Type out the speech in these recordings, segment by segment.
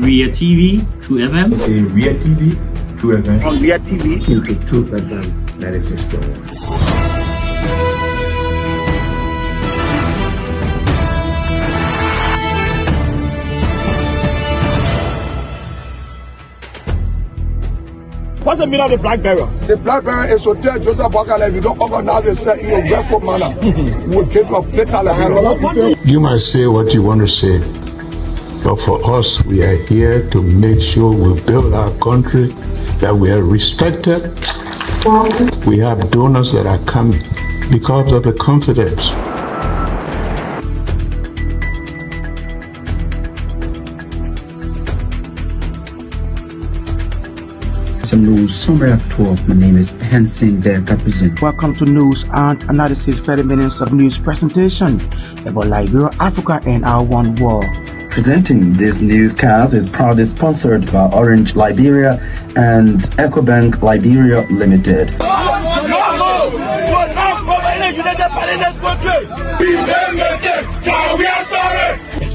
Ria TV, True FM. Say Ria TV, True FM. On Ria TV, into True FM 96.1. What's the meaning of the black barrel? The black barrel is to tell Joseph Wakala, if you don't organize yourself in a grateful manner, we'll take your plate. You might say what you want to say, but for us, we are here to make sure we build our country, that we are respected. We have donors that are coming because of the confidence. News summary at 12. My name is Hansen there represent. Welcome to News and Analysis 30 minutes of news presentation about Liberia, Africa, and our one world. Presenting this newscast is proudly sponsored by Orange Liberia and EcoBank Liberia Limited.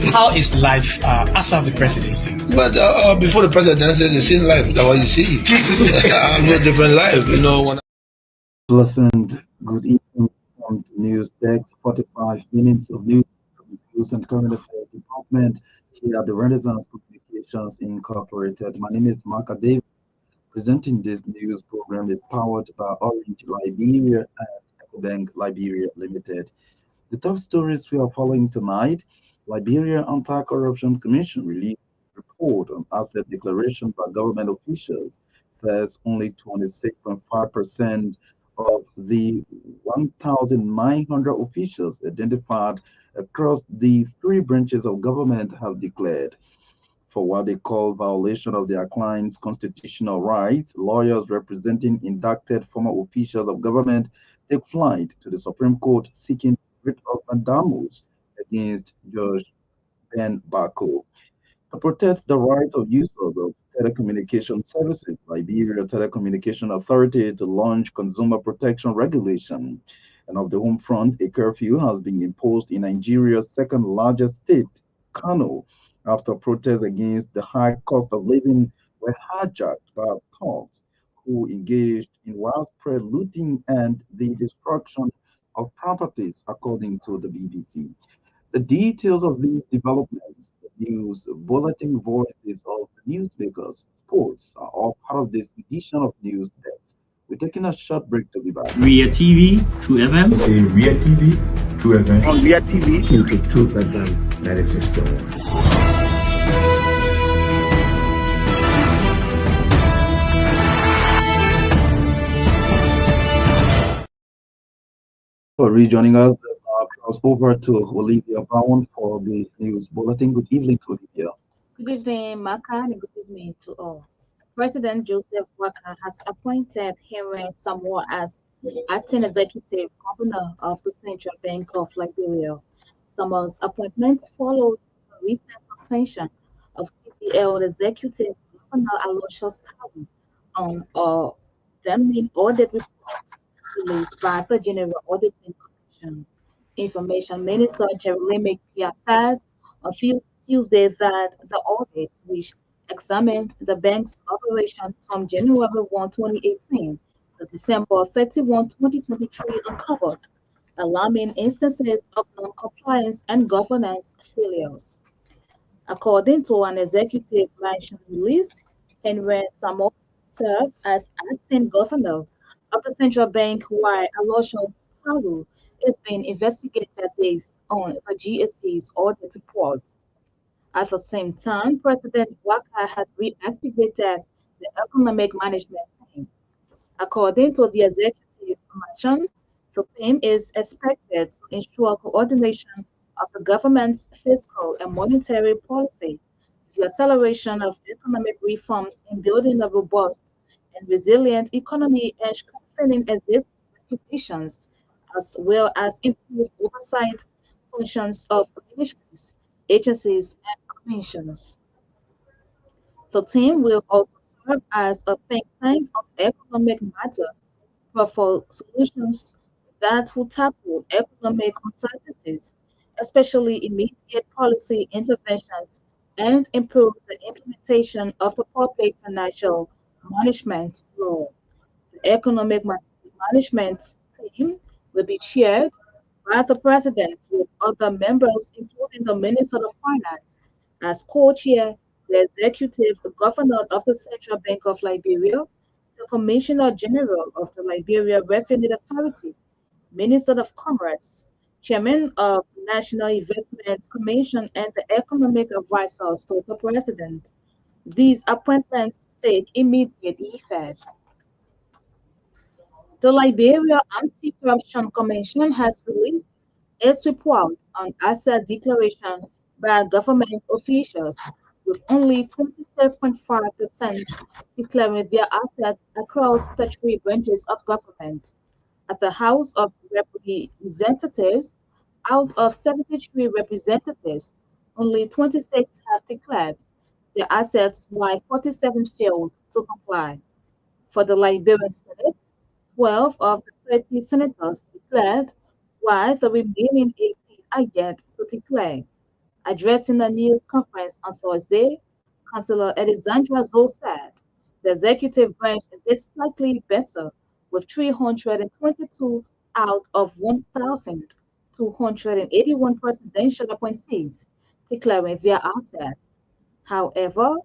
How is life after the presidency? But before the presidency, the same life, that's what you see. I have a different life, you know. Pleasant good evening from the news desk. 45 minutes of news and current affairs department here at the Renaissance Communications Incorporated. My name is Mark David. Presenting this news program is powered by Orange Liberia and EcoBank Liberia Limited. The top stories we are following tonight: Liberia Anti-Corruption Commission released a report on asset declaration by government officials, says only 26.5% of the 1,900 officials identified across the 3 branches of government have declared. For what they call violation of their clients' constitutional rights, lawyers representing indicted former officials of government take flight to the Supreme Court seeking writ of mandamus against Judge Ben Bako. To protect the rights of users of telecommunication services, Liberia Telecommunication Authority to launch consumer protection regulation. And of the home front, a curfew has been imposed in Nigeria's second largest state, Kano, after protests against the high cost of living were hijacked by thugs who engaged in widespread looting and the destruction of properties, according to the BBC. The details of these developments, the news bulletin, voices of the newsmakers, sports are all part of this edition of News Desk. We're taking a short break to be back. Ria TV, True FM. Say Ria TV, True FM. On Ria TV, into True FM 96.1. For rejoining us, cross over to Olivia Brown for the news bulletin. Good evening, Olivia. Good evening, Maka, and good evening to all. President Joseph Waka has appointed Henry Samoa as acting executive governor of the Central Bank of Liberia. Samoa's appointment followed the recent suspension of CBL executive governor Aloysius Tabu on a damning audit report released by the General Auditing Commission. Information Minister Jeremy Pia said on Tuesday that the audit, which examined the bank's operations from January 1, 2018 to December 31, 2023, uncovered alarming instances of non-compliance and governance failures. According to an executive branch release, Henry Samoa served as acting governor of the central bank, while Aloysius Talu is being investigated based on the GSA's audit report. At the same time, President Waka had reactivated the economic management team. According to the executive mansion, the team is expected to ensure coordination of the government's fiscal and monetary policy, the acceleration of economic reforms in building a robust and resilient economy and strengthening existing regulations, as well as improve oversight functions of ministries, agencies, and commissions. The team will also serve as a think tank on economic matters, for solutions that will tackle economic uncertainties, especially immediate policy interventions and improve the implementation of the public financial management law. The economic management team will be chaired by the president with other members, including the Minister of Finance, as co-chair, the executive governor of the Central Bank of Liberia, the Commissioner General of the Liberia Revenue Authority, Minister of Commerce, Chairman of National Investment Commission, and the economic advisors to the president. These appointments take immediate effect. The Liberia Anti-Corruption Commission has released its report on asset declaration by government officials, with only 26.5% declaring their assets across the three branches of government. At the House of Representatives, out of 73 representatives, only 26 have declared their assets, while 47 failed to comply. For the Liberian Senate, 12 of the 30 senators declared, while the remaining 18 are yet to declare. Addressing a news conference on Thursday, Councillor Alexandra Zoe said the executive branch did slightly better, with 322 out of 1,281 presidential appointees declaring their assets. However,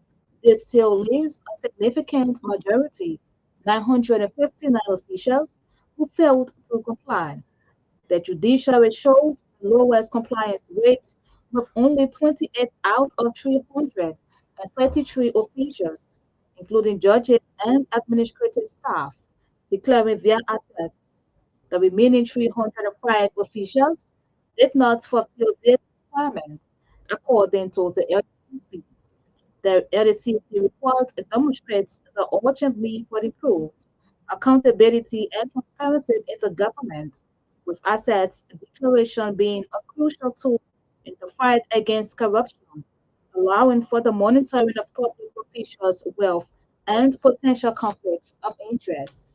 this still leaves a significant majority, 959 officials, who failed to comply. The judiciary showed the lowest compliance rate, with only 28 out of 333 officials, including judges and administrative staff, declaring their assets. The remaining 305 officials did not fulfill their requirements, according to the LDC. The LDCC report demonstrates the urgent need for improved accountability and transparency in the government, with assets declaration being a crucial tool in the fight against corruption, allowing for the monitoring of public officials' wealth and potential conflicts of interest.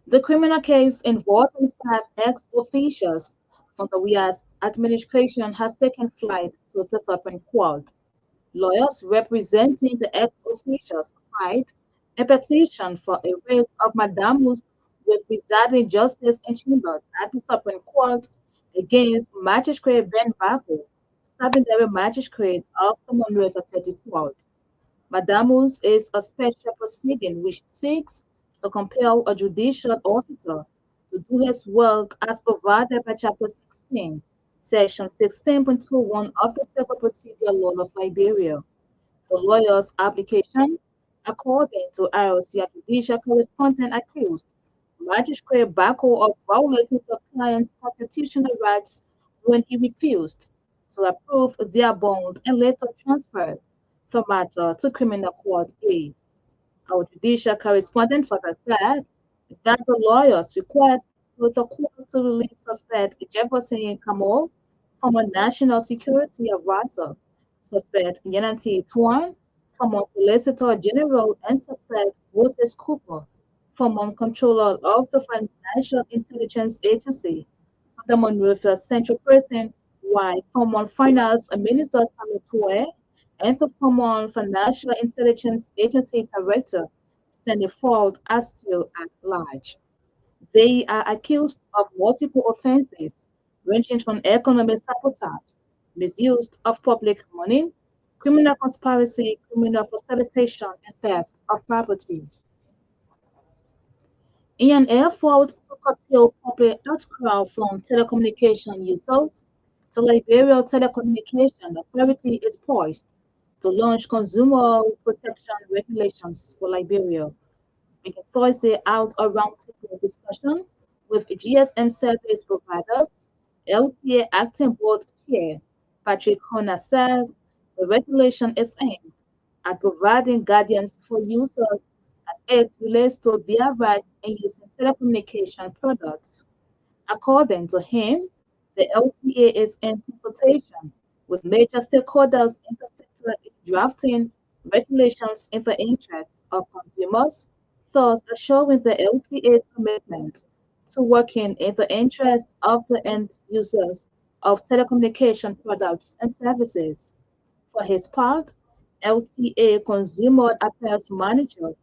The criminal case involving five ex-officials from the WIA's administration has taken flight to the Supreme Court. Lawyers representing the ex-officials filed a petition for a writ of mandamus with presiding justice in chamber at the Supreme Court against Magistrate Ben Bako, secondary magistrate of the Monrovia City Court. Mandamus is a special proceeding which seeks to compel a judicial officer to do his work as provided by Chapter 16, Section 16.21 of the Civil Procedure Law of Liberia. The lawyer's application, according to IOC judicial correspondent, accused Magistrate Bako of violating the client's constitutional rights when he refused to approve their bond and later transferred the matter to Criminal Court A. Our judicial correspondent further said that the lawyers request the court to release suspect Jefferson Kamal, former National Security Advisor, suspect Yanati Tuan, former Solicitor General, and suspect Moses Cooper, former Controller of the Financial Intelligence Agency, the Monrovia Central Prison, while former Finance Minister Sammy Tue and the former Financial Intelligence Agency Director Stanley Ford are still at large. They are accused of multiple offenses, ranging from economic sabotage, misuse of public money, criminal conspiracy, criminal facilitation, and theft of property. In an effort to curtail public outcry from telecommunication users, the Liberia Telecommunication Authority is poised to launch consumer protection regulations for Liberia. Speaking Thursday out a roundtable discussion with GSM service providers, LTA Acting Board Chair Patrick Horner said the regulation is aimed at providing guidance for users as it relates to their rights in using telecommunication products. According to him, the LTA is in consultation with major stakeholders in the sector in drafting regulations in the interest of consumers, thus assuring the LTA's commitment to working in the interest of the end users of telecommunication products and services. For his part, LTA Consumer Affairs Manager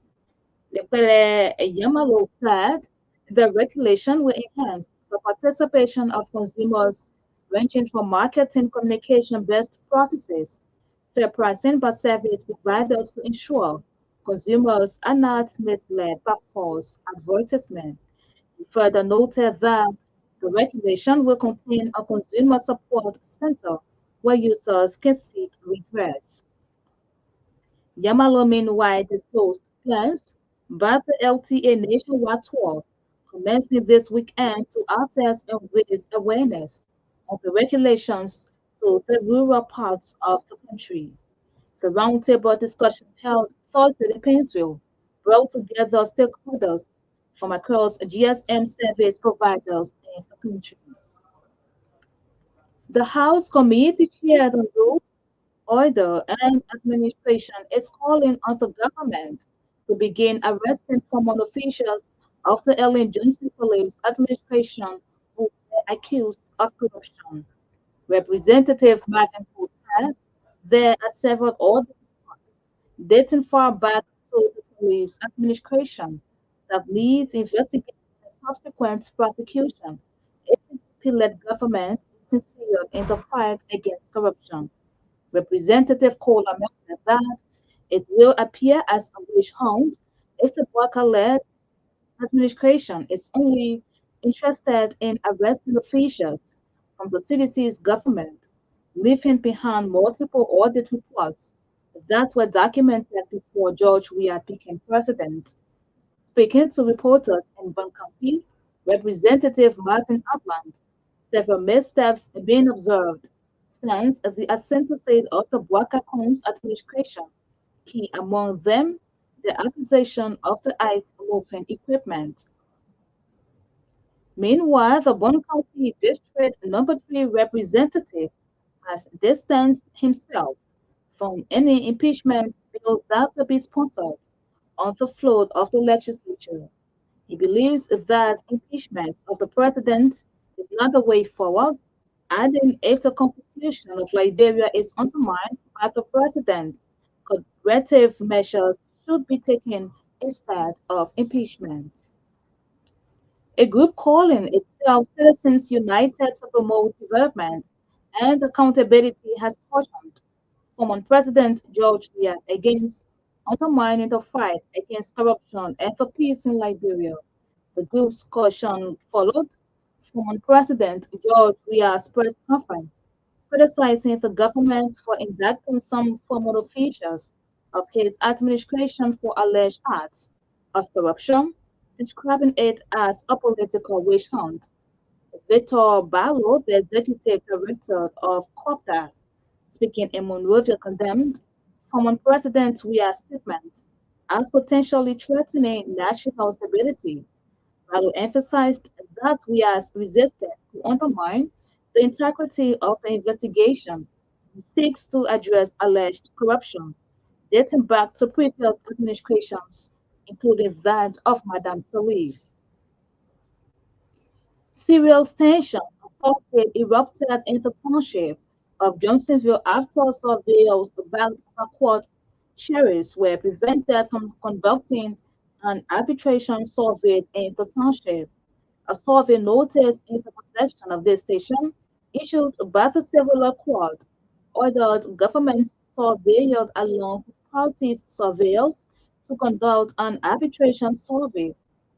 Lepere Yamalo said the regulation will enhance the participation of consumers ranging from marketing communication best practices, fair pricing by service providers to ensure consumers are not misled by false advertisement. He further noted that the regulation will contain a consumer support center where users can seek redress. Yamalo meanwhile disclosed plans by the LTA nationwide tour commencing this weekend to assess and raise awareness of the regulations to the rural parts of the country. The roundtable discussion held Thursday in Painesville brought together stakeholders from across GSM service providers in the country. The House Committee chaired on Rules, Order, and Administration is calling on the government to begin arresting former officials of the Ellen Johnson Phillips administration who were accused of corruption. Representative Martin Poole said there are several other dating far back to the Phillips administration that leads investigation and subsequent prosecution. APP-led government is sincere in the fight against corruption. Representative Cole amended that it will appear as a witch hunt if the Barker-led administration is only interested in arresting officials from the CDC's government, leaving behind multiple audit reports that were documented before George Weah became president. Speaking to reporters in Bond County, Representative Marvin Upland, several missteps have been observed since the ascendancy of the Walker Combs administration, key among them the acquisition of the ice moving equipment. Meanwhile, the Bond County District Number 3 representative has distanced himself from any impeachment bill that will be sponsored on the floor of the legislature. He believes that impeachment of the president is not the way forward, adding if the constitution of Liberia is undermined by the president, corrective measures should be taken instead of impeachment. A group calling itself Citizens United to promote development and accountability has cautioned former President George Weah against undermining the fight against corruption and for peace in Liberia. The group's caution followed former President George Weah's press conference, criticizing the government for indicting some former officials of his administration for alleged acts of corruption, describing it as a political witch hunt. Victor Barlow, the executive director of COPTA, speaking in Monrovia, condemned former President Weah's statements as potentially threatening national stability. Barlow emphasized that Weah's resisted to undermine the integrity of the investigation and seeks to address alleged corruption dating back to previous administrations, including that of Madame Salif. Serious tension posted erupted in the township of Johnsonville after surveillance backed backward sheriffs were prevented from conducting an arbitration survey in the township. A survey notice in the possession of this station, issued by the Civil Court, ordered government surveyors along with parties surveyors to conduct an arbitration survey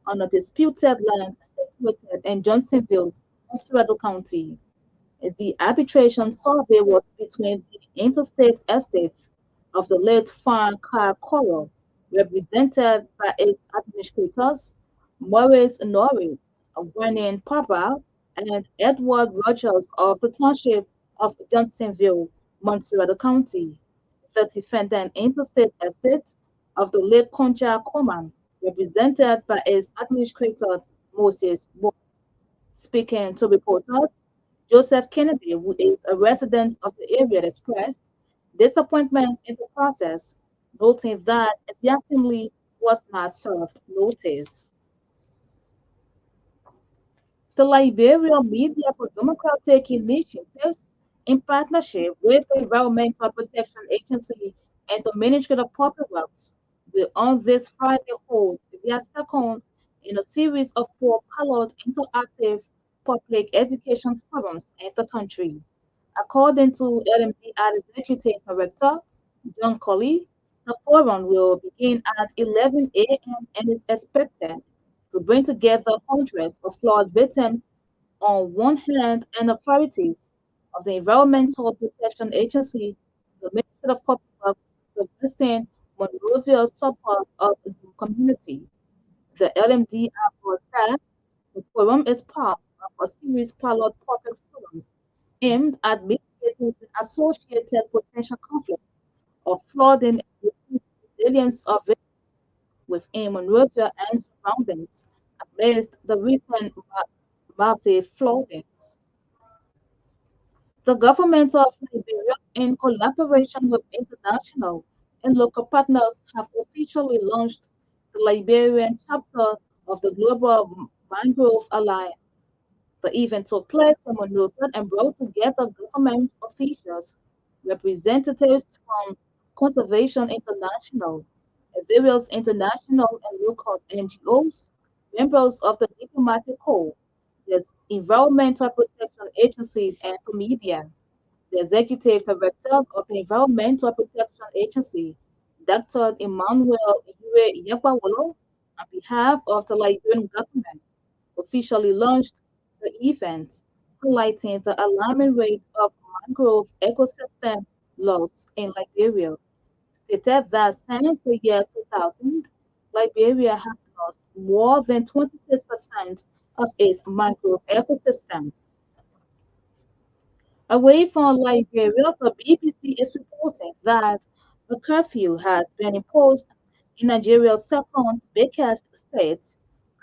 on a disputed land situated in Johnsonville, Oswego County. The arbitration survey was between the interstate estates of the late Fan Car Coral, represented by its administrators, Maurice Norris, Vernon Papa, and Edward Rogers of the township of Johnsonville, Montserrat County. The defendant interstate estate of the late Concha Coman, represented by its administrator, Moses Moore. Speaking to reporters, Joseph Kennedy, who is a resident of the area, expressed disappointment in the process, noting that the assembly was not served notice. The Liberian Media for Democratic Initiatives in partnership with the Environmental Protection Agency and the Ministry of Public Works, will on this Friday hold their second in a series of 4 pilot interactive public education forums in the country. According to LMDR Executive Director John Colley, the forum will begin at 11 a.m. and is expected to bring together hundreds of flood victims on one hand and authorities of the Environmental Protection Agency, the Ministry of Public Works, the Western Monrovia support of the community. The LMDR was said the forum is part of a series of pilot public forums aimed at mitigating the associated potential conflict of flooding and resilience of victims within Monrovia and surroundings amidst the recent massive flooding. The government of Liberia, in collaboration with international and local partners, have officially launched the Liberian chapter of the Global Mangrove Alliance. The event took place in Monrovia and brought together government officials, representatives from Conservation International, and various international and local NGOs, members of the diplomatic corps, the Environmental Protection Agency, and the media. The Executive Director of the Environmental Protection Agency, Dr. Emmanuel Iwe Yakwawolo, on behalf of the Liberian government, officially launched the event, highlighting the alarming rate of mangrove ecosystem loss in Liberia. Stated that since the year 2000, Liberia has lost more than 26% of its mangrove ecosystems. Away from Liberia, the BBC is reporting that a curfew has been imposed in Nigeria's second biggest state,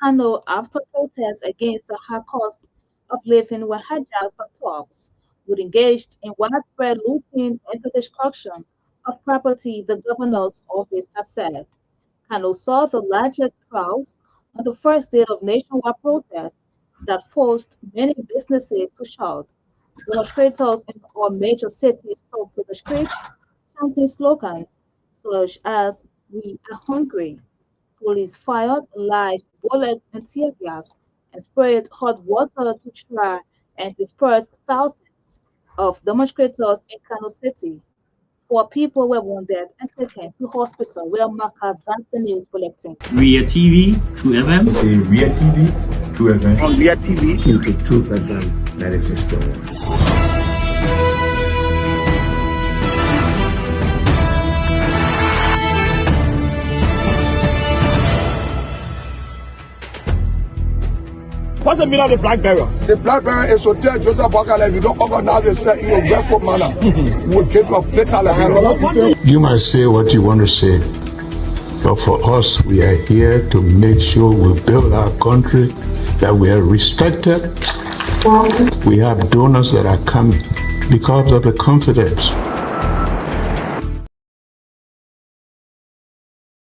Kano, after protests against the high cost of living were hijacked by thugs who engaged in widespread looting and the destruction of property, the governor's office has said. Kano saw the largest crowds on the first day of nationwide protests that forced many businesses to shut. Demonstrators in all major cities took to the streets, chanting slogans such as "We are hungry." Police fired live bullets and tear gas and sprayed hot water to try and disperse thousands of demonstrators in Kano City. 4 people were wounded and taken to hospital where Maka advanced the news bulletin. Ria TV, True events. The Ria TV, True events. On Ria TV. Into Truth FM 96.1. What's the meaning of the black barrier? The black barrier is to tell Joseph Bakala, if you don't organize yourself in a grateful manner, we'll give you a better Liberia. You might say what you want to say, but for us, we are here to make sure we build our country, that we are respected. We have donors that are coming because of the confidence.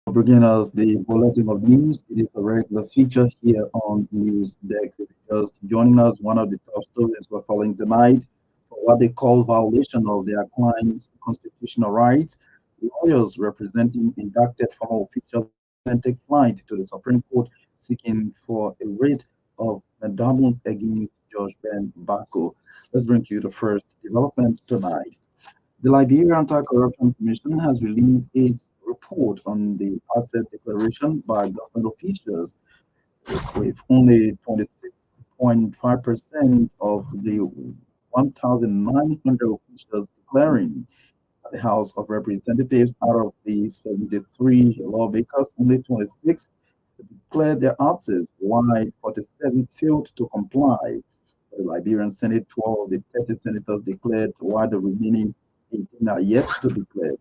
Bringing us the bulletin of news. It is a regular feature here on News Deck. If you're just joining us, one of the top stories we're following tonight for what they call violation of their clients' constitutional rights. Lawyers representing indicted former officials can take flight to the Supreme Court seeking for a writ of mandamus against Judge Ben Bako. Let's bring you the first development tonight. The Liberian Anti-Corruption Commission has released its report on the asset declaration by government officials, with only 26.5% of the 1,900 officials declaring. At the House of Representatives, out of the 73 lawmakers, only 26 declared their assets, while 47 failed to comply. The Liberian Senate, 12 of the 30 senators declared, while the remaining 18 are yet to declare.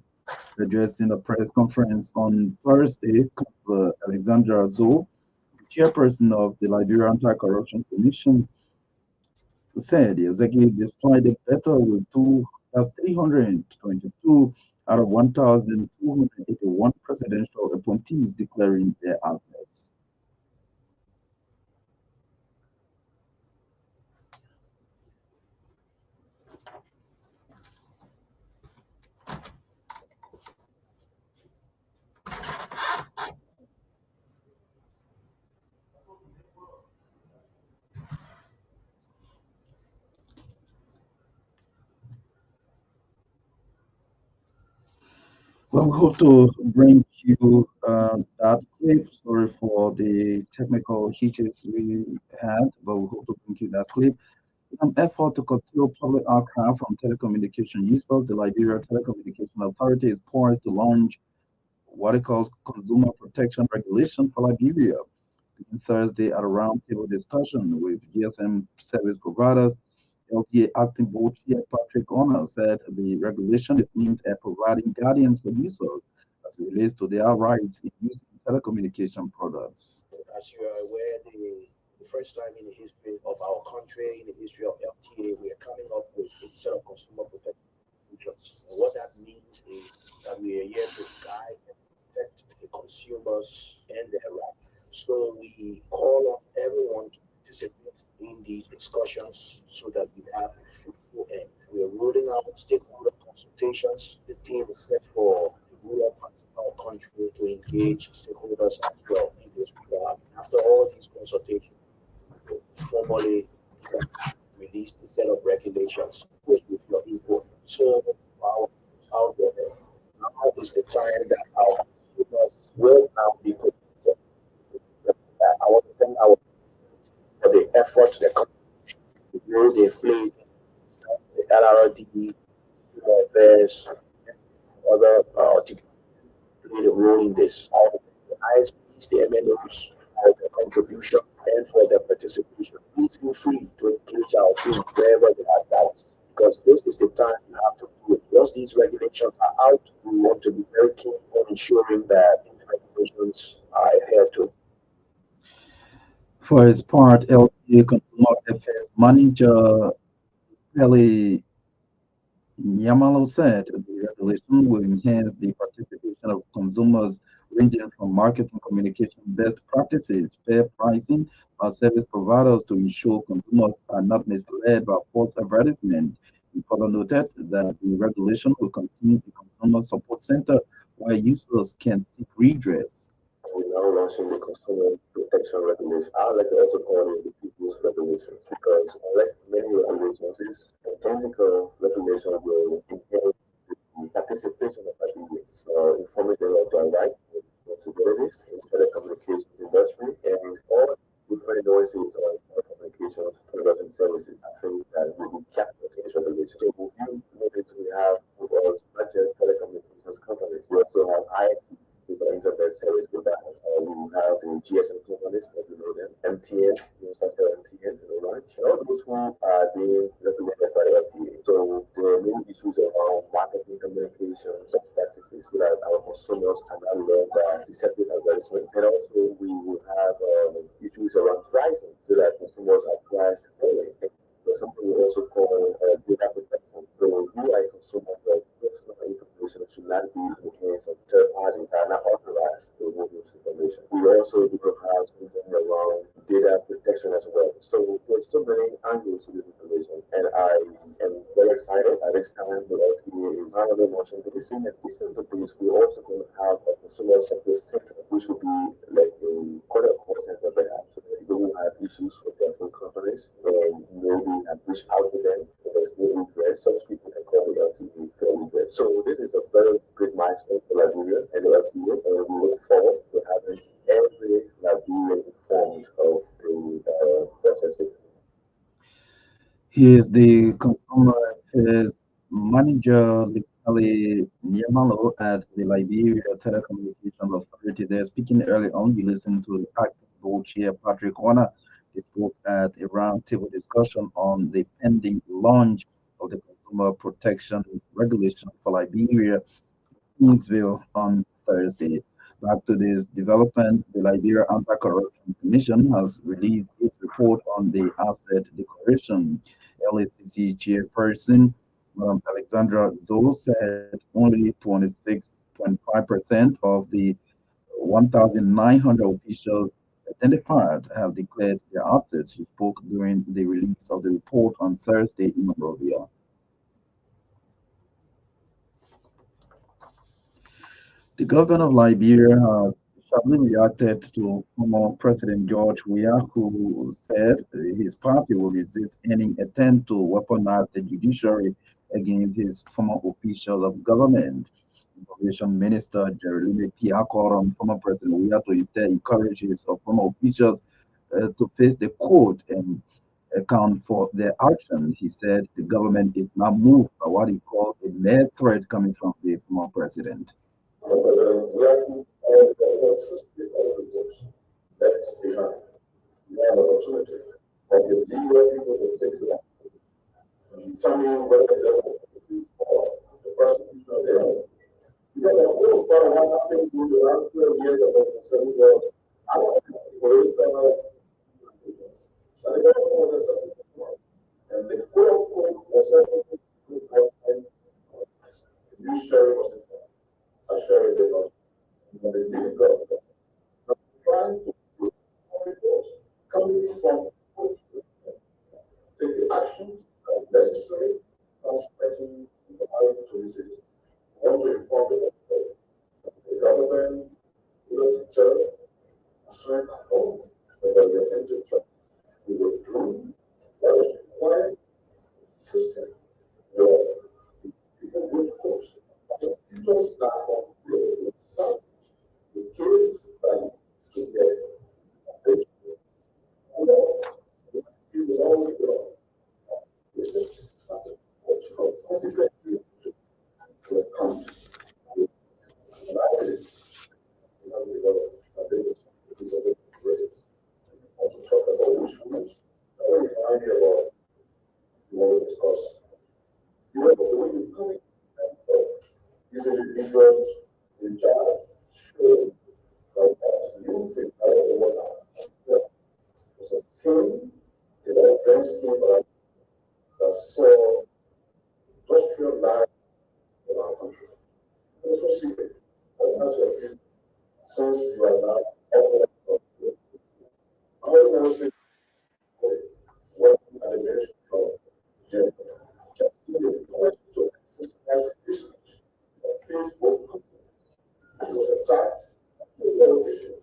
Addressing a press conference on Thursday, Alexandra Zoe, chairperson of the Liberian Anti-Corruption Commission, said the executive decided better with 322 out of 1,281 presidential appointees declaring their assets. Well, we hope to bring you that clip. Sorry for the technical hitches we had, but we hope to bring you that clip. In an effort to curtail public outcry from telecommunication users, the Liberia Telecommunication Authority is poised to launch what it calls consumer protection regulation for Liberia. Speaking Thursday at a roundtable discussion with GSM service providers, LTA acting board chair Patrick Honor said the regulation is aimed at providing guidance for users as it relates to their rights in using telecommunication products. As you are aware, the first time in the history of our country, in the history of LTA, we are coming up with a set of consumer protection features. And what that means is that we are here to guide and protect the consumers and their rights. So we call on everyone to participate in these discussions so that we have a fruitful end. We are rolling out stakeholder consultations. The team is set for the rural parts of our country to engage stakeholders as well in this regard. After all these consultations, we will formally release a set of regulations with your input. So our out there, now is the time that our consumers will now be protected. I want to thank our for the effort, the role they've played, the LRD, affairs, other played a role in this. The ISPs, the MNOs for their contribution and for their participation. Please feel free to engage our team wherever they are doubts, because this is the time you have to do it. Once these regulations are out, we want to be very keen on ensuring that these regulations are adhered to. For his part, LTA Consumer Affairs Manager Kelly Yamalo said the regulation will enhance the participation of consumers ranging from marketing communication best practices, fair pricing, by service providers to ensure consumers are not misled by false advertisement. He further noted that the regulation will continue the consumer support center where users can seek redress. We're now launching the consumer protection regulation. I would like to also call it the people's regulations because, unlike many regulations, this identical regulation will enhance the participation of Nigerians, informing them of their rights and responsibilities in the telecommunications industry and all different noises on telecommunications products and services. I think that will be captured in this regulation. So, if you notice, we have with us not just telecommunications companies, we also have ISPs with the internet service provider. We have the GSM companies, as you know them, MTN, MTN, right? And all those who are being regulated by the LTA. So there are many issues around marketing communication, such practices, so that our consumers cannot learn that deceptive advertisement. And also we will have issues around pricing, so that consumers are priced fairly. There's something we also call data protection. So you are a consumer, your personal information should not be in the hands of third parties that are not authorized to remove this information. We also do have something around data protection as well. So there's so many angles to this information, and I am very excited at this time the LTA is finally launching to the scene. In addition to this, we're also going to have a consumer support center, which will be like a quarter call center perhaps. So people who have issues with their phone companies and maybe have reached out to them, if there's no redress, such people can call the LTA for redress. So this is a very good milestone for Liberia and the LTA, and we look forward to having every Liberian informed of the process. He is the consumer affairs manager, Likali Nyamalo, at the Liberia Telecommunications Authority. They're speaking early on. You listen to the acting board chair, Patrick Warner. They spoke at a roundtable discussion on the pending launch of the consumer protection regulation for Liberia, Kingsville, on Thursday. Back to this development, the Liberia Anti-Corruption Commission has released its report on the asset declaration. LACC chairperson, Madam Alexandra Zoe, said only 26.5% of the 1,900 officials identified have declared their assets. She spoke during the release of the report on Thursday in Monrovia. The government of Liberia has sharply reacted to former President George Weah, who said his party will resist any attempt to weaponize the judiciary against his former officials of government. Information Minister Jeremy P. called on former President Weah to instead encourage his former officials to face the court and account for their actions. He said the government is not moved by what he called a mere threat coming from the former president. Left behind. We have an opportunity for the leader people to take it up. Determine whether the prosecution of their own. Because the whole part of what happened in the last 12 years of the Civil War, I don't think and the quote was you share was I share it not. When they didn't go. I'm trying to put coming from take the actions necessary, consequently, to visit. I want to inform the government, will deter, swear at home, that we are entered trouble. We will do what is required system. Where the people will course. The people start on the kids that to get is only industrial life in our country. Also see it. Since you are now I want to say what administration of just the question Facebook was attacked television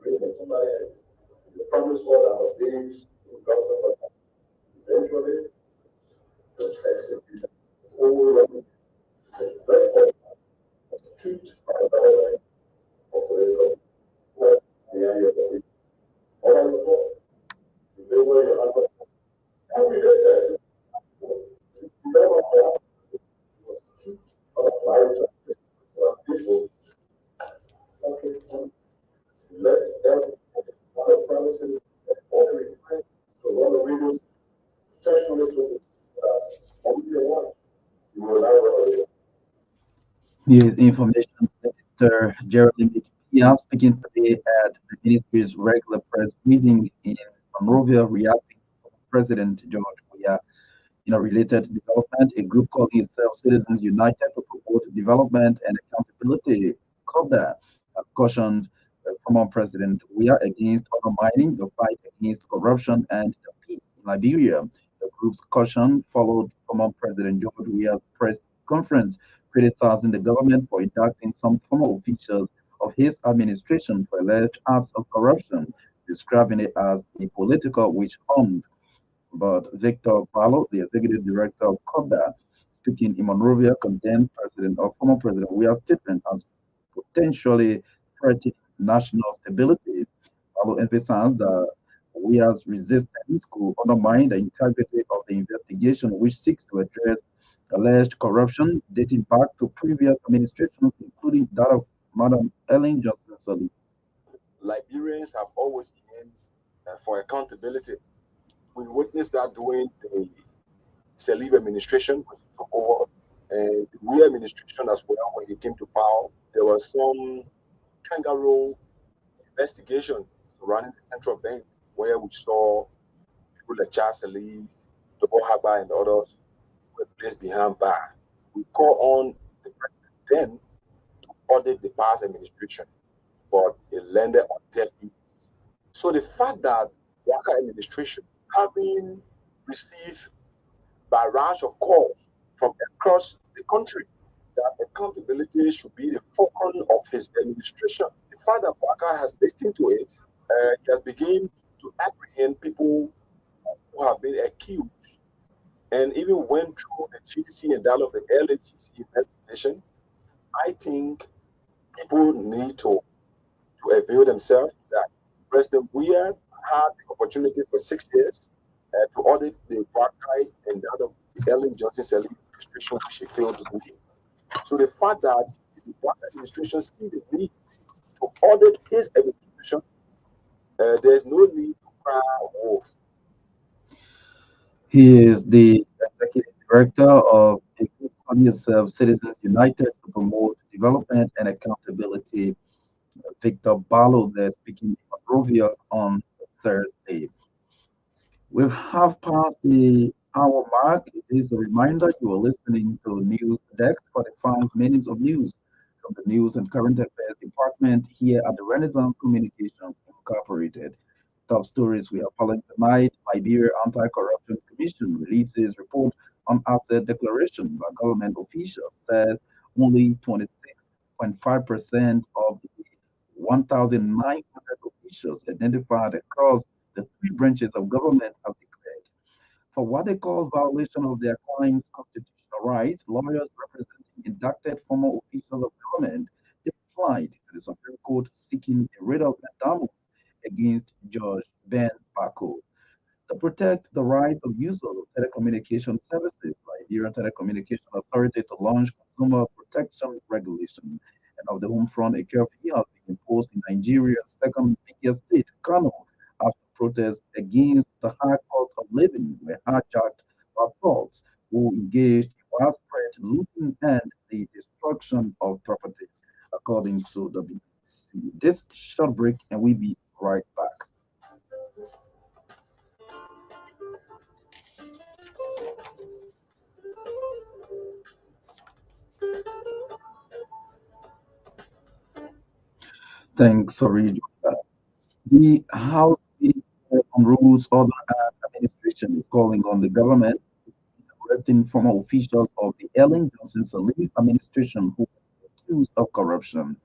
bringing somebody the promise all our days in government eventually just executed all of the record execute by the government of the all of the they were unrelated. Let them promises all required to run the readers sexually Yes, Information Minister Geraldine Pia speaking today at the ministry's regular press meeting in Monrovia, reacting to President George Weah. Related development, a group calling itself Citizens United to Promote Development and Accountability, COBDA, has cautioned former President Weah against undermining the fight against corruption and the peace in Liberia. The group's caution followed former President George Weah's press conference criticizing the government for inducting some former officials of his administration for alleged acts of corruption, describing it as a political witch hunt. But Victor Paulo, the executive director of COBDA, speaking in Monrovia, condemned President or former President Weah's statement as potentially threatening national stability. Paulo emphasized that Weah's resistance could undermine the integrity of the investigation, which seeks to address alleged corruption dating back to previous administrations, including that of Madam Ellen Johnson Sirleaf. Liberians have always aimed for accountability. We witnessed that during the Sirleaf administration, which took over, and the Weah administration as well. When he came to power, there was some kangaroo investigation surrounding the central bank, where we saw people like Charles Sirleaf, Double Haba, and others were placed behind bar. We call on the president then to audit the past administration, but it landed on deaf ears. So the fact that Waka administration having received barrage of calls from across the country that accountability should be the focus of his administration. The fact that Waka has listened to it, he has begun to apprehend people who have been accused and even went through the GDC and that of the LHCC investigation. I think people need to avail themselves that President Weir had the opportunity for 6 years to audit the apartheid and that of the Ellen Johnson Sirleaf administration, which he failed to do. So the fact that the Black administration see the need to audit his administration, there's no need to cry wolf. He is the executive director of the group calling itself Citizens United to Promote Development and Accountability. Victor Barlow there speaking in Monrovia on Thursday. We have passed the hour mark. It is a reminder you are listening to News Desk 45 minutes of news from the News and Current Affairs Department here at the Renaissance Communications Incorporated. Top stories we are following tonight. Liberia Anti-Corruption Commission releases report on asset declaration by government officials, says only 26.5% of the 1,900 officials identified across the three branches of government have declared. For what they call violation of their clients' constitutional rights, lawyers representing indicted former officials of government applied to the Supreme Court seeking a writ of mandamus against Judge Ben Bako. To protect the rights of users of telecommunication services, Liberia Telecommunication Authority to launch consumer protection regulation. And of the home front, a curfew has been imposed in Nigeria's second biggest state, Kano, after protests against the high cost of living were hijacked by thugs who engaged in widespread looting and the destruction of property, according to the BBC. This short break, and we'll be right back. Thanks for reading that. The House on Rules Order and Administration is calling on the government arresting former officials of the Ellen Johnson Sirleaf administration who were accused of corruption.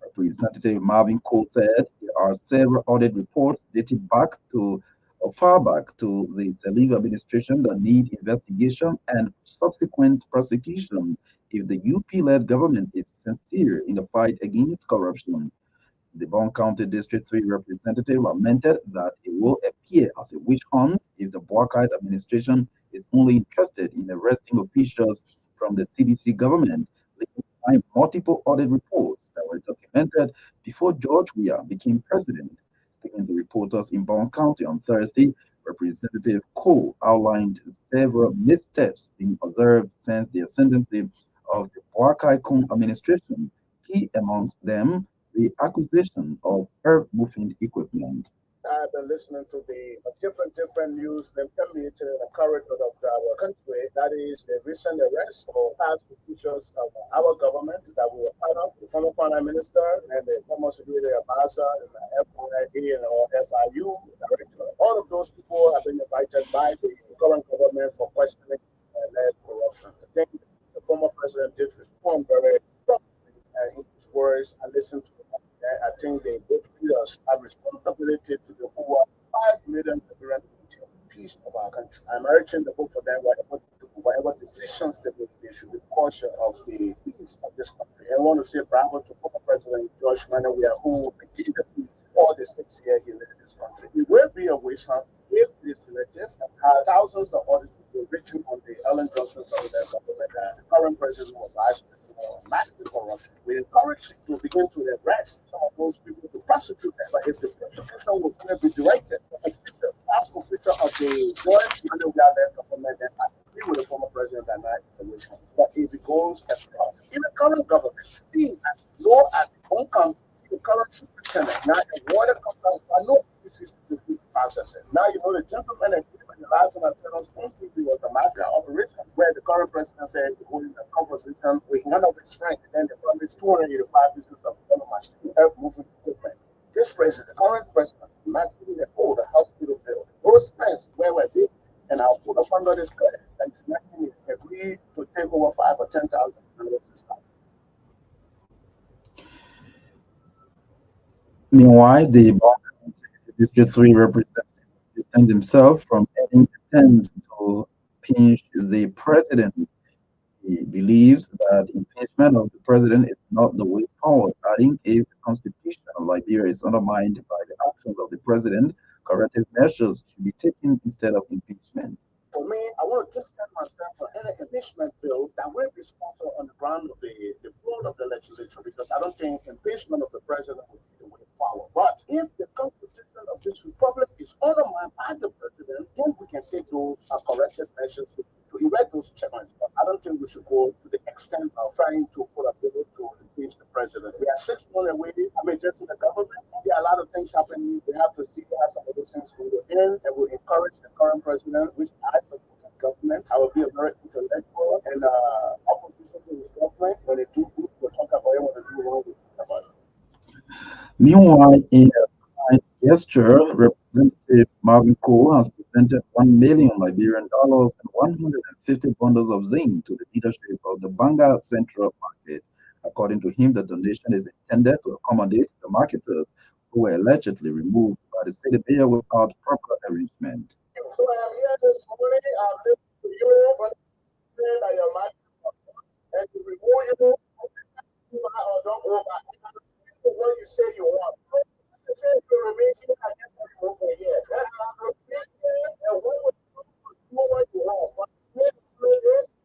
Representative Marvin Cole said there are several audit reports dating back to or far back to the Sirleaf administration that need investigation and subsequent prosecution if the UP-led government is sincere in the fight against corruption. The Bond County District 3 representative lamented that it will appear as a witch hunt if the Boakite administration is only interested in arresting officials from the CDC government, leaving behind multiple audit reports that were documented before George Weah became president. Speaking to reporters in Bond County on Thursday, Representative Cole outlined several missteps being observed since the ascendancy of the Boakai Kun administration, key amongst them the acquisition of earth-moving equipment. I've been listening to the different news been permeated in the corridor of our country. That is the recent arrest of past officials of our government that we were part of, the former Prime Minister and the former Security Advisor and the FIA or FIU director. All of those people have been invited by the current government for questioning alleged corruption. I think the former president did respond very promptly in his words. I listened to I think they both leaders have responsibility to the over 5 million peace of our country. I'm urging the both of them, whatever decisions they make, they should be cautious of the peace of this country. I want to say bravo to former President George Weah, who maintained the peace all the 6 years he lived in this country. It will be a waste hunt if the senators have thousands of audits reaching on the Ellen Johnson government. The current president will advise massive corruption. We encourage to begin to arrest some of those people to prosecute them. But if the prosecution will be directed, if the past official of the George led government, then I agree with the former president that that is a waste. But if it goes across, even current government, see as low as the home country, the current superintendent, now the water comes out, I know this is the process. Now you know the gentleman agreement, the last time I said on Spoon TV was the mafia operation, where the current president said we're holding a conversation with none of its strength, and then they promised 285 pieces of earth moving equipment. This president, the current president, not even the hospital bill. Those plans where were they? And I'll put up under this credit that is making it agree to take over 5 or 10,000 this time. Meanwhile, the District 3 representative distanced himself from any attempt to pinch the president. He believes that impeachment of the president is not the way forward, adding if the constitution of Liberia is undermined by the actions of the president, corrective measures should be taken instead of impeachment. For me, I want to distance myself from any impeachment bill that will be sponsored on the ground of the floor of the legislature, because I don't think impeachment of the president will be the way forward. But if the constitution of this republic is undermined by the president, then we can take those corrective measures to erect those checkpoints. But I don't think we should go to the extent of trying to put a bill to impeach the president. We are 6 months away. I mean, just in the government, there are a lot of things happening. We have to see how some of those things will go in, and will encourage the current president, which I support government. I will be a very intellectual and opposition to this government. When they do good, we'll talk about it. When they do wrong, we'll talk about it. Meanwhile, in a kind gesture, Representative Marvin Cole has presented 1 million Liberian dollars and 150 bundles of zinc to the leadership of the Banga Central Market. According to him, the donation is intended to accommodate the marketers who were allegedly removed by the city mayor without proper arrangement. So I am here this morning. I've listened to you, but that your market and to remove you or don't go back. What you say you want. You say you remain here, I get to remove for here. And what would you do what you want? But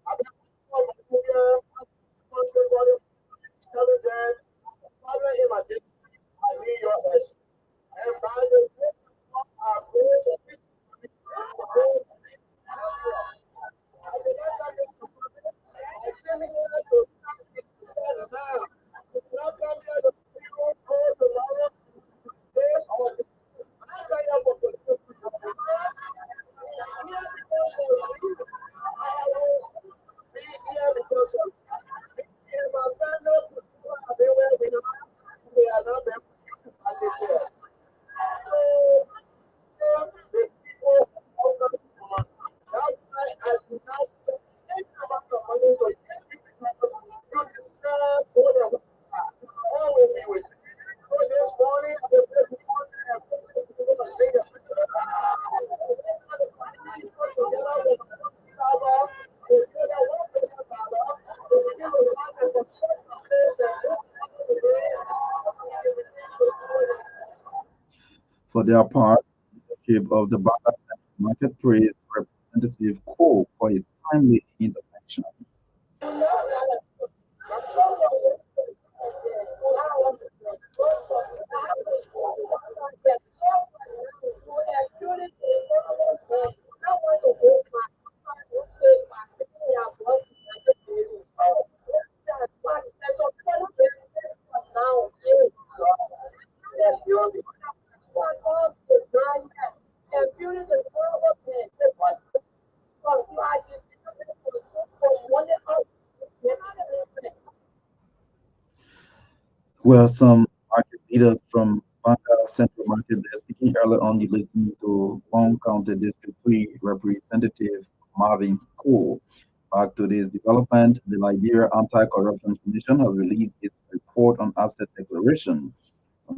I've been telling them, father in my district, I need your help. And by the grace of God, I've raised a big For their part, the leadership of the Banga Central Market praised Representative Cole for his timely intervention. Well, some market leaders from Banga Central Market, they're speaking earlier on. You listening to Long County District 3 Representative Marvin Cole. Back to this development, the Liberia Anti-Corruption Commission has released its report on asset declaration.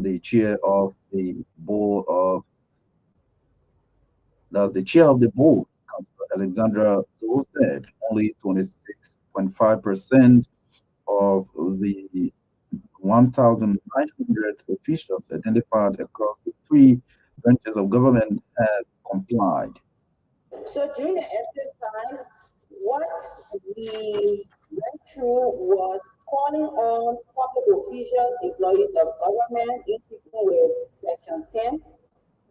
The chair of the board of the chair of the board, Councilor Alexandra Zoe, said only 26.5% of the 1,900 officials identified across the 3 branches of government had complied. So during the exercise, what we went through was calling on public officials, employees of government, in keeping with Section 10.1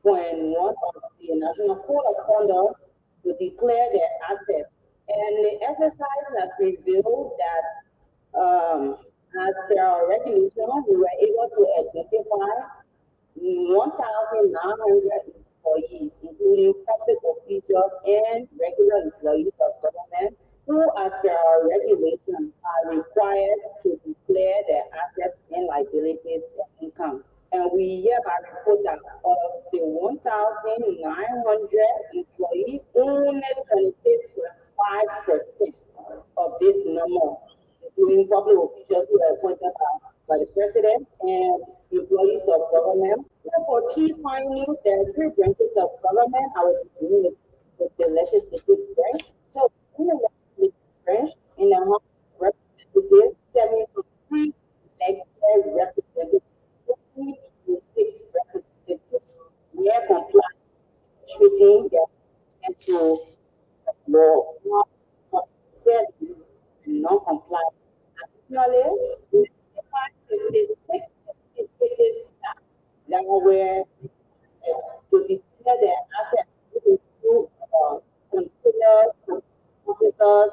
of the National Code of Conduct, to declare their assets. And the exercise has revealed that as per our regulation, we were able to identify 1,900 employees, including public officials and regular employees of government, who, as per our regulation, are required to declare their assets and liabilities and incomes. And we hereby report that of the 1,900 employees, only 26.5% of this number, including public officials who are appointed by the president and employees of government. For key findings, there are 3 branches of government. I will begin with the legislative branch. So in the legislative branch, in the House of Representatives, 73 elected representatives, 26 representatives were compliant, treating their into law, said non-compliant. Additionally, 56 executive staff that were to declare their assets, which include controllers, officers,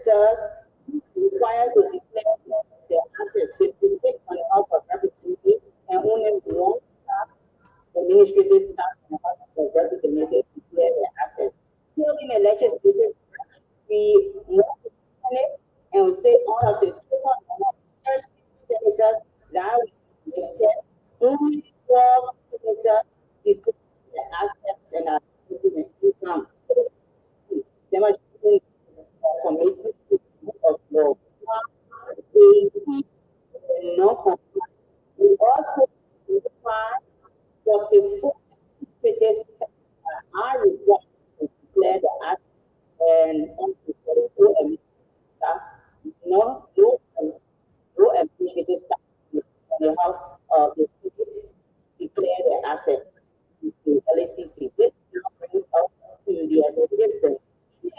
directors, required to declare their assets, 56 on the House of Representatives, and only one staff, administrative staff in the House of Representatives, declare their assets. Still in the legislative branch, we want to it and we say out of the total number of 30 senators that we elected, only 12 senators declare their assets and are getting income, demonstrating commitment to the rule of law. 18 non-compliant. We also identify 44 administrative staff are required to declare the assets and on the 44 administrative staff, no administrative staff is on the House of the Senate declare their assets to LACC. This now brings us to the executive branch. The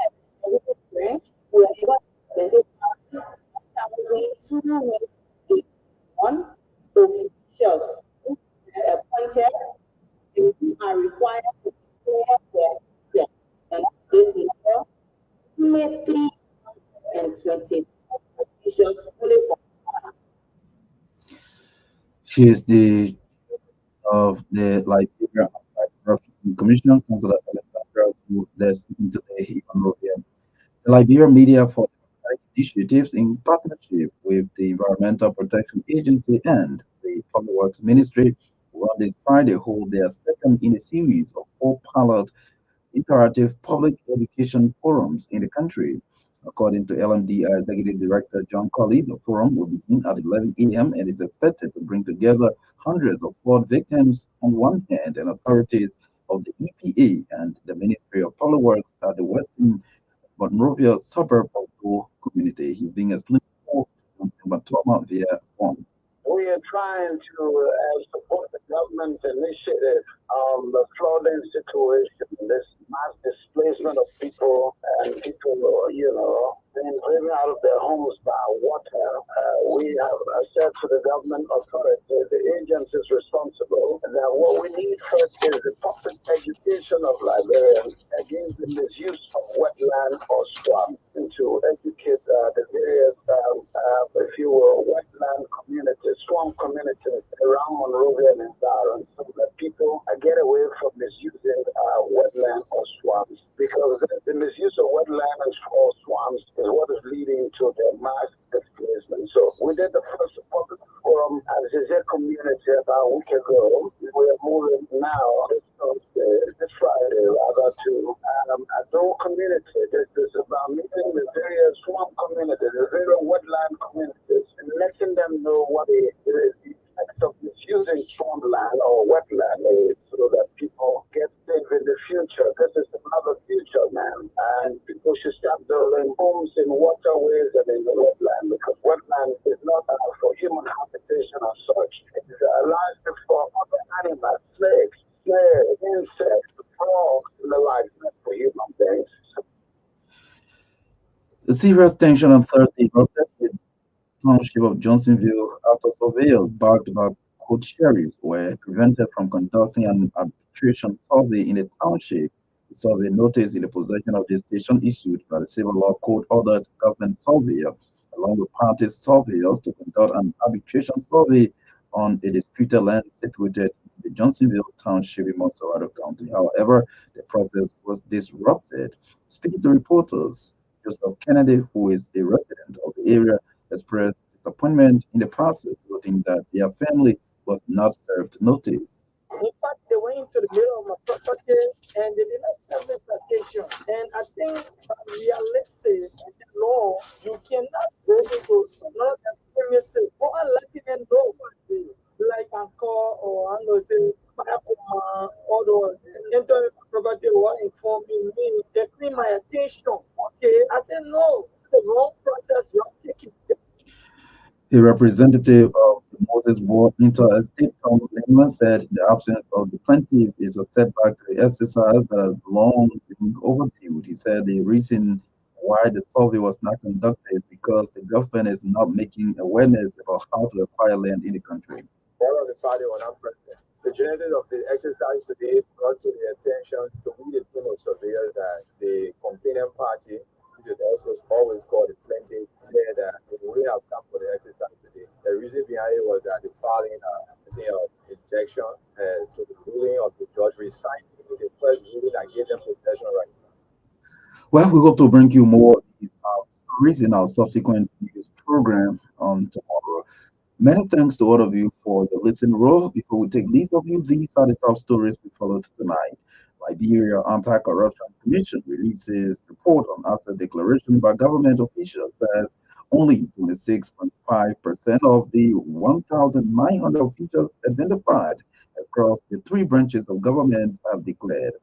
executive branch will able to identify 1,281 officials who are appointed who are required to declare their assets. And this number, only 320 officials fully qualified. She is the of the Liberia Anti-Corruption Commission, Councillor Alexandra, who they're speaking today here on Rovian. The Liberia Media for Democratic Initiatives, in partnership with the Environmental Protection Agency and the Public Works Ministry, will on this Friday hold their second in a series of 4 pilot interactive public education forums in the country. According to LMDI Executive Director John Colley, the forum will begin at 11 a.m. and is expected to bring together hundreds of flood victims on one hand and authorities of the EPA and the Ministry of Public Works at the Western Monrovia suburb of Go community. He's being explained more on Batoma via phone. We are trying to support the government initiative on the flooding situation, this mass displacement of people and people, being driven out of their homes by water. We have said to the government authorities, the agencies responsible, that what we need first is the public education of Liberians against the misuse of wetland or swamp, and to educate the various, if you will, wetland communities, swamp communities around Monrovia and environs, so that people get away from misusing wetland or swamps, because the misuse of wetland or swamps is what is leading to the mass displacement. So we did the first public forum as a community about a week ago. We are moving now this Friday rather to Ado community. This is about meeting the various swamp communities, the various wetland communities, and letting them know what the effects of misusing swampland or wetland is, so that people get safe in the future. This is another future, man. And people should start building homes in waterways and in the wetland, because wetland is not for human habitation or such. It is a life for other animals, snakes, insects, frogs, and the like, not for human beings. The serious tension on Thursday erupted in the township of Johnsonville after surveyors backed by court sheriffs were prevented from conducting an arbitration survey in the township. The survey notice in the possession of the station issued by the civil law court ordered government surveyor along with party surveyors to conduct an arbitration survey on a disputed land situated in the Johnsonville township in Montserrat County. However, the process was disrupted. Speaking to reporters, Joseph Kennedy, who is a resident of the area, expressed disappointment in the process, noting that their family was not served notice. In fact, they went into the middle of my property and they did not serve me citation. And I think realistic law, you cannot go into another premises or letting them know what they like Anchor or I know say Mayakuma or the enter property or informing me, they clean my attention. Okay, I said no, the wrong A representative of the Moses War Interstate Tom Lehman said the absence of the plaintiff is a setback to the exercise that has long been overdue. He said the reason why the survey was not conducted because the government is not making awareness about how to acquire land in the country. All of the party were not present. The genesis of the exercise today brought to the attention to we the team of surveyors that the complaining party, which is also always called the plaintiff, said that they wouldn't have come for the exercise today. The reason behind it was that the filing of injection to the ruling of the judge resigning the first ruling that gave them possession right. Well, we hope to bring you more stories in our subsequent news program on tomorrow. Many thanks to all of you for the listening role. Before we take leave of you, these are the top stories we followed tonight. Liberia Anti-Corruption Commission releases report on asset declaration by government officials says only 26.5% of the 1,900 officials identified across the 3 branches of government have declared.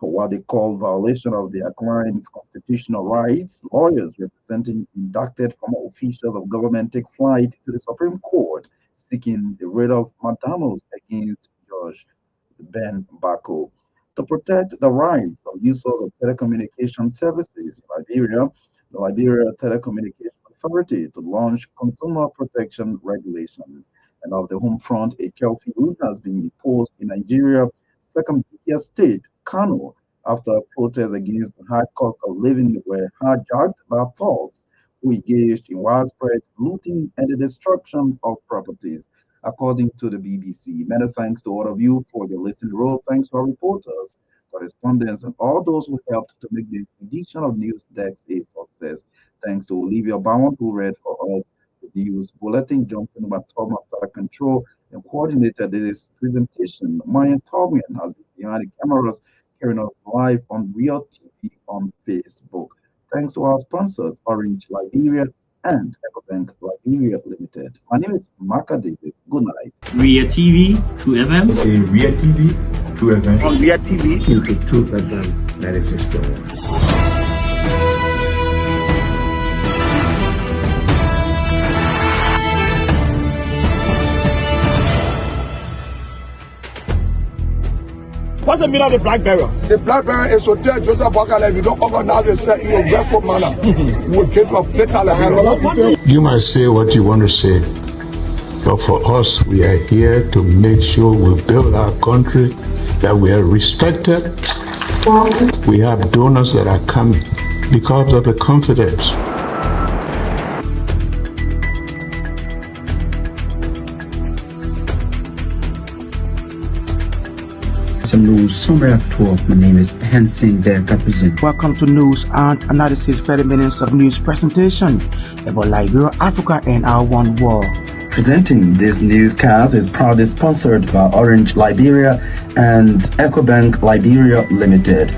For what they call violation of their clients' constitutional rights, lawyers representing indicted former officials of government take flight to the Supreme Court, seeking the writ of mandamus against Judge Ben Bako. To protect the rights of users of telecommunication services in Liberia, the Liberia Telecommunication Authority to launch consumer protection regulation. And of the home front, a curfew has been imposed in Nigeria's second biggest state, Kano, after protests against the high cost of living were hijacked by thugs who engaged in widespread looting and the destruction of properties, according to the BBC. Many thanks to all of you for your listening role. Thanks to our reporters, correspondents, and all those who helped to make this edition of News Desk a success. Thanks to Olivia Bowen, who read for us the news bulletin. Johnson Thomas at control and coordinated this presentation. Maya Tobian has been behind the cameras, carrying us live on Real TV on Facebook. Thanks to our sponsors, Orange Liberia and EcoBank Liberia Limited. My name is Maka Davis. Good night. Ria TV, True FM. Say Ria TV, True FM. On Ria TV. Into Truth FM 96.1. What's the meaning of the black barrier? The black barrier is to tell Joseph Wakala if you don't organize yourself in a respectful manner, we will give you a better life. You might say what you want to say, but for us, we are here to make sure we build our country, that we are respected. We have donors that are coming because of the confidence. News summary at 12. My name is Hansen Delta present. Welcome to News and Analysis 30 minutes of news presentation about Liberia, Africa, and our one world. Presenting this newscast is proudly sponsored by Orange Liberia and EcoBank Liberia Limited.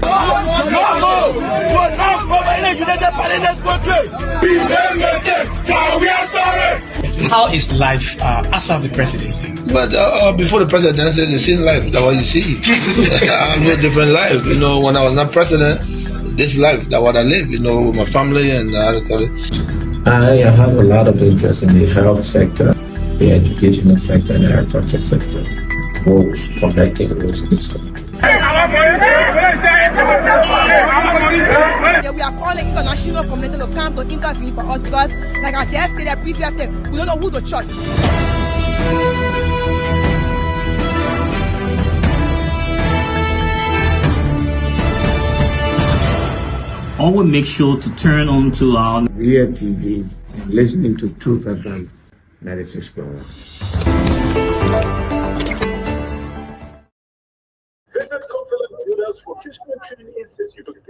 How is life after the presidency? But before the presidency, the same life that what you see. I have a different life. You know, when I was not president, this life that what I live. You know, with my family and I have a lot of interest in the health sector, the educational sector, and the agriculture sector. Roles, connecting roles in this country. We are calling international community to come to intervene for us because, like I just stated previously, we don't know who to trust. Always make sure to turn on to our Ria TV and listening to Truth FM 96.1. Visit Confident Builders Vocational Training Institute to get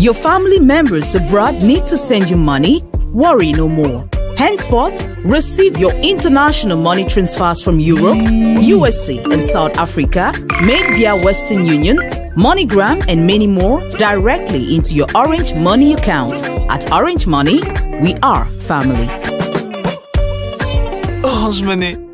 Your family members abroad need to send you money? Worry no more. Henceforth, receive your international money transfers from Europe, USA, and South Africa made via Western Union, MoneyGram, and many more directly into your Orange Money account. At Orange Money, we are family. Orange Money.